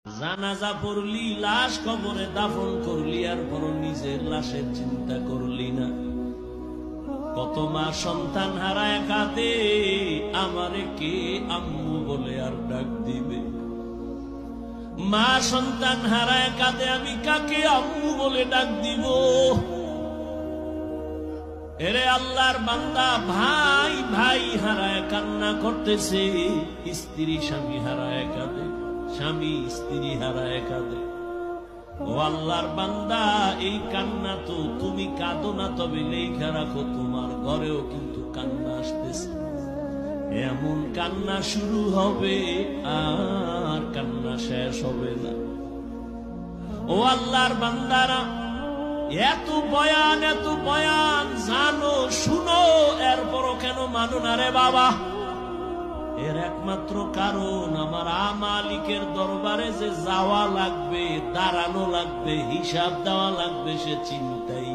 জানাজা পড়লি, লাশ কবরে দাফন করলি, আর পর নিজের লাশের চিন্তা করলি না। কত মা সন্তান হারায় কাঁদে, আমারে কে আম্মু বলে আর ডাক দিবে। মা সন্তান হারায় কাঁদে, আমি কাকে আম্মু বলে ডাক দিব? এরে আল্লাহর বান্দা, ভাই ভাই হারায় কান্না করতেছে, স্ত্রী স্বামী হারায় কাঁদে, স্বামী স্ত্রী হারায় কাঁদে। ও আল্লাহর বান্দা, এই কান্না তো তুমি কাঁদো না, তবে লেখা রাখো তোমার ঘরেও কিন্তু কান্না আসতেছে। এমন কান্না শুরু হবে আর কান্না শেষ হবে না। ও আল্লাহর বান্দারা, এত বয়ান জানো, শুনো, এরপরও কেন মানো না রে বাবা? এর একমাত্র কারণ, আমার মালিকের দরবারে যে যাওয়া লাগবে, দাঁড়ানো লাগবে, হিসাব দেওয়া লাগবে, সে চিন্তাই